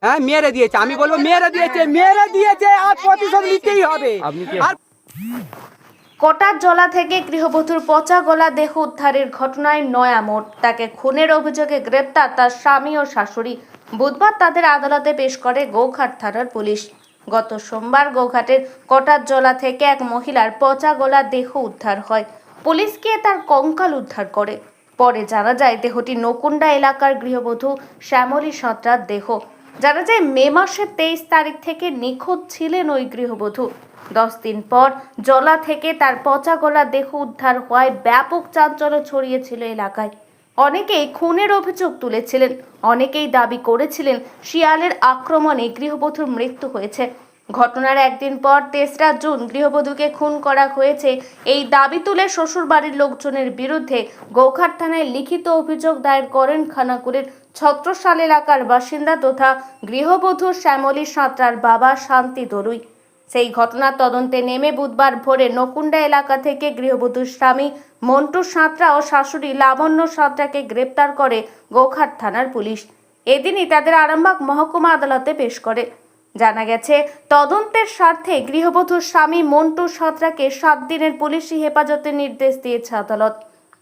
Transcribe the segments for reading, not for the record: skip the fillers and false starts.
হ্যাঁ মেরে দিয়েছে, আমি বলবো মেরে দিয়েছে আর প্রতিশোধ নিতেই হবে। আর কটার জলা থেকে গৃহবধূর পচা গলা দেহ উদ্ধারের ঘটনায় নয়া মোড়। তাকে খুনের অভিযোগে গ্রেপ্তার তার স্বামী ও শাশুড়ি। বুধবার তাদের আদালতে পেশ করে গোঘাট থানার পুলিশ। গত সোমবার গোঘাটের কটার জলা থেকে এক মহিলার পচা গলা দেহ উদ্ধার হয়। পুলিশ গিয়ে তার কঙ্কাল উদ্ধার করে। পরে জানা যায় দেহটি নকুন্ডা এলাকার গৃহবধূ শ্যামলী সাঁতরার দেহ। জানা যায় মে মাসের 23 তারিখ থেকে নিখোঁজ ছিলেন ওই গৃহবধূ। 10 দিন পর জলা থেকে তার পচা গলা দেহ উদ্ধার হওয়ায় ব্যাপক চাঞ্চল্য ছড়িয়েছিল এলাকায়। অনেকেই খুনের অভিযোগ তুলেছিলেন, অনেকেই দাবি করেছিলেন শিয়ালের আক্রমণে গৃহবধূর মৃত্যু হয়েছে। ঘটনার একদিন পর 3রা জুন গৃহবধূকে খুন করা হয়েছে এই দাবি তুলে শ্বশুরবাড়ির লোকজনের বিরুদ্ধে গোঘাট থানায় লিখিত অভিযোগ দায়ের করেন খানাকুলের ছত্রসাল এলাকার বাসিন্দা তথা গৃহবধূ শ্যামলী সাঁতরার বাবা শান্তি দরুই। সেই ঘটনার তদন্তে নেমে বুধবার ভোরে নকুন্ডা এলাকা থেকে গৃহবধূর স্বামী মন্টু সাঁতরা ও শাশুড়ি লাবণ্য সাঁতরাকে গ্রেপ্তার করে গোঘাট থানার পুলিশ। এদিনই তাদের আরামবাগ মহকুমা আদালতে পেশ করে। জানা গেছে তদন্তের স্বার্থে গৃহবধূর স্বামী মন্টু সাঁতরাকে 7 দিনের পুলিশি হেফাজতের নির্দেশ দিয়েছে আদালত।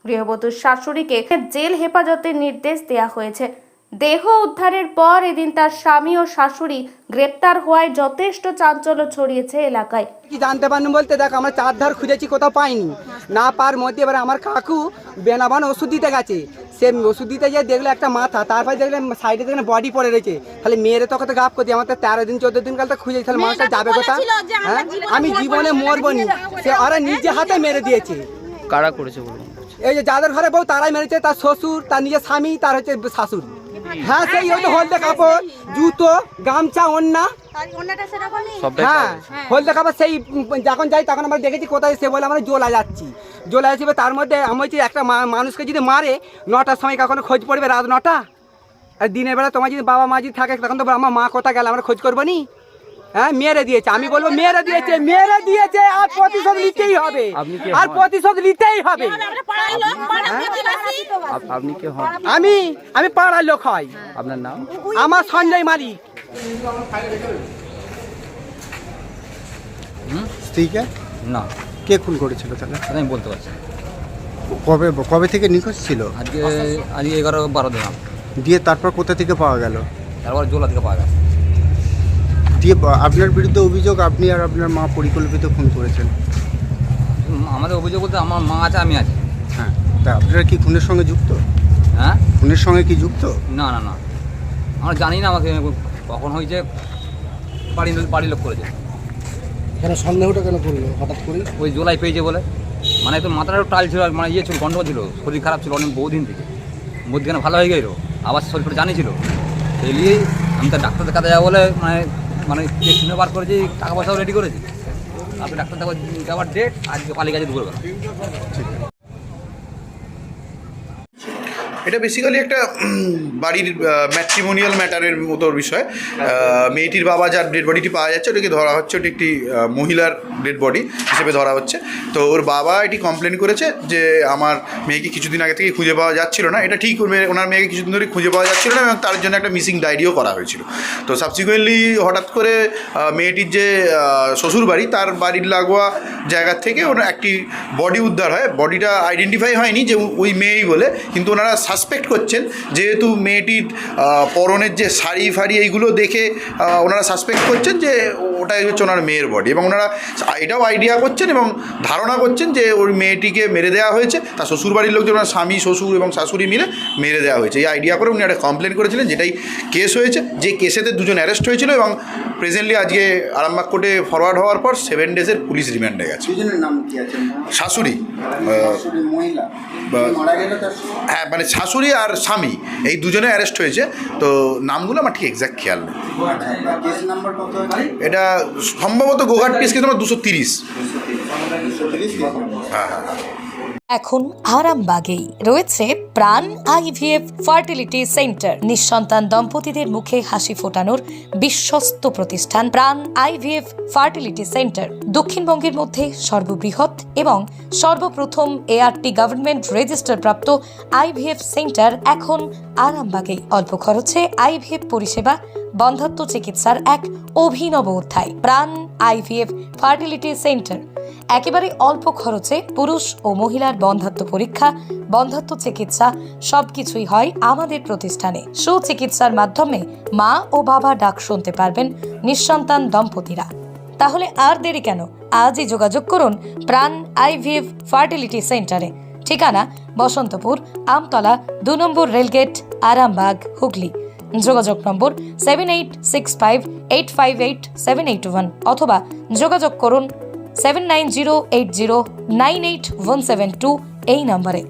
গৃহবধূর শাশুড়িকে জেল হেফাজতের নির্দেশ দেওয়া হয়েছে। দেহ উদ্ধারের পর এদিন তার স্বামী ও শাশুড়ি গ্রেপ্তার হওয়ায় যথেষ্ট চাঞ্চল্য ছড়িয়েছে এলাকায়। কি জানতে পারিনি বলতে দেখ, আমরা চারধার খুঁজেছি, কোথাও পাইনি। না পার মধ্যে এবার আমার কাকু বেনাবান ওষুধ দিতে গেছে, সে ওষুধ দিতে গিয়ে দেখলো একটা মাথা, তারপরে দেখলেন সাইডে দেখলেন বডি পড়ে রয়েছে। তাহলে মেয়েরে তখন তো গাপ করছি, আমার তো 13 দিন 14 দিন কাল তো খুঁজেছি, তাহলে মানুষটা যাবে কোথা? হ্যাঁ আমি জীবনে মরবো নি, সে ওরা নিজে হাতে মেরে দিয়েছে। কারা করেছে বলুন? এই যে যাদের ঘরে বউ তারাই মেরেছে, তার শ্বশুর, তার নিজের স্বামী, তার হচ্ছে শাশুড়ি। হ্যাঁ সেই হয়তো হলদে কাপড়, জুতো, গামছা, ওন্না, হ্যাঁ হলদে কাপড়। সেই যখন যাই তখন আমরা দেখেছি কোথায়, সে বলে আমরা জোলা যাচ্ছি, জোলা যাচ্ছি। তার মধ্যে আমি বলছি একটা মানুষকে যদি মারে 9টার সময় কখনো খোঁজ পড়বে, রাত 9টা। আর দিনের বেলা তোমার যদি বাবা মা যদি থাকে তখন তো আমার মা কোথায় গেল, আমরা খোঁজ করবো নি? হ্যাঁ মেরে দিয়েছে, আমি বলবো মেরে দিয়েছে আর প্রতিশোধ নিতেই হবে, আর প্রতিশোধ নিতেই হবে। আপনি কে হন? আমি পাড়ার লোক হয়। আপনার নাম? আমার সঞ্জয় মালিক। স্ত্রীকে না, কে খুন করেছিল তাহলে? আমি বলতে পারছি না। কবে থেকে নিখোঁজ ছিল? আজকে 11-12 দিন দিয়ে তারপর কোথা থেকে পাওয়া গেল? তারপর জোলা থেকে পাওয়া গেছে। দিয়ে আপনার বিরুদ্ধে অভিযোগ আপনি আর আপনার মা পরিকল্পিত খুন করেছেন। আমাদের অভিযোগ বলতে আমার মা আছে, আমি আছি। হ্যাঁ, তা আপনারা কি খুনের সঙ্গে যুক্ত? হ্যাঁ, খুনের সঙ্গে কি যুক্ত? না না না, আমরা জানি না আমাকে কখন হয়েছে, বাড়ির লোক করেছে। কেন সন্দেহটা কেন করলো হঠাৎ করে? ওই জোলাই পেয়েছে বলে, মানে একটু মাথাটা টাল ছিল, মানে ইয়ে ছিল, গন্ডগোল ছিল, শরীর খারাপ ছিল অনেক বহুদিন থেকে, মধ্যখানে ভালো হয়ে গেল, আবার শরীরটা জানিয়েছিল। সেই নিয়েই আমি তো ডাক্তার দেখাতে যাবো বলে মানে টেস্ট বার করেছি, টাকা পয়সাও রেডি করেছি। আপনি ডাক্তার দেওয়ার ডেট আজকে পালিয়ে গেছে দুপুরবেলা। এটা বেসিক্যালি একটা বাড়ির ম্যাট্রিমোনিয়াল ম্যাটারের মতো বিষয়। মেয়েটির বাবা যার ডেড বডিটি পাওয়া যাচ্ছে ওটাকে ধরা হচ্ছে, ওটি একটি মহিলার ডেড বডি হিসেবে ধরা হচ্ছে। তো ওর বাবা এটি কমপ্লেন করেছে যে আমার মেয়েকে কিছুদিন আগে থেকে খুঁজে পাওয়া যাচ্ছিল না। এটা ঠিক, ওনার মেয়েকে কিছুদিন ধরে খুঁজে পাওয়া যাচ্ছিল না এবং তার জন্য একটা মিসিং ডায়েরিও করা হয়েছিল। তো সাবসিকুয়েন্টলি হঠাৎ করে মেয়েটির যে শ্বশুরবাড়ি, তার বাড়ির লাগোয়া জায়গা থেকে ওনার একটি বডি উদ্ধার হয়। বডিটা আইডেন্টিফাই হয়নি যে ওই মেয়েই বলে, কিন্তু ওনারা সাসপেক্ট করছেন যেহেতু মেয়েটির পরনের যে শাড়ি ফাড়ি এইগুলো দেখে ওনারা সাসপেক্ট করছেন যে ওটাই হচ্ছে ওনার মেয়ের বডি, এবং ওনারা এটাও আইডিয়া করছেন এবং ধারণা করছেন যে ওই মেয়েটিকে মেরে দেওয়া হয়েছে, তার শ্বশুরবাড়ির লোকজন, ওনার স্বামী, শ্বশুর এবং শাশুড়ি মিলে মেরে দেওয়া হয়েছে। এই আইডিয়া করে উনি একটা কমপ্লেন করেছিলেন, যেটাই কেস হয়েছে। যে কেসেতে 2জন অ্যারেস্ট হয়েছিল এবং প্রেজেন্টলি আজকে আরামবাগ কোর্টে ফরওয়ার্ড হওয়ার পর 7 ডেজের পুলিশ রিমান্ডে গেছে। শাশুড়ি, হ্যাঁ মানে শাশুড়ি আর স্বামী এই 2জনে অ্যারেস্ট হয়েছে। তো নামগুলো আমার ঠিক এক্স্যাক্ট খেয়াল নেই। এটা সম্ভবত গোঘাট কেস নম্বর 230। হ্যাঁ হ্যাঁ। এখন আরামবাগেই রয়েছে প্রাণ আইভিএফ ফার্টিলিটি সেন্টার। নিঃসন্তান দম্পতিদের মুখে হাসি ফোটানোর বিশ্বস্ত প্রতিষ্ঠান প্রাণ আইভিএফ ফার্টিলিটি সেন্টার দক্ষিণবঙ্গের মধ্যে সর্ববৃহৎ এবং সর্বপ্রথম এআরটি গভর্নমেন্ট রেজিস্টার প্রাপ্ত আইভিএফ সেন্টার এখন আরামবাগেই। অল্প খরচে আইভিএফ পরিষেবা, বন্ধ্যাত্ব চিকিৎসার এক অভিনব অধ্যায়। প্রাণ আইভিএফ ফার্টিলিটি সেন্টার একেবারে অল্প খরচে পুরুষ ও মহিলার বন্ধ্যাত্ব পরীক্ষা, বন্ধ্যাত্ব চিকিৎসা সবকিছুই হয় আমাদের প্রতিষ্ঠানে। সুচিকিৎসার মাধ্যমে মা ও বাবা ডাক শুনতে পারবেন নিঃসন্তান দম্পতিরা। তাহলে আর দেরি কেন? আজই যোগাযোগ করুন প্রাণ আইভিএফ ফার্টিলিটি সেন্টারে। ঠিকানা বসন্তপুর, আমতলা, 2 নম্বর রেলগেট, আরামবাগ, হুগলি। যোগাযোগ নম্বর 7865858781 অথবা যোগাযোগ করুন 7908098172 এই নম্বরে।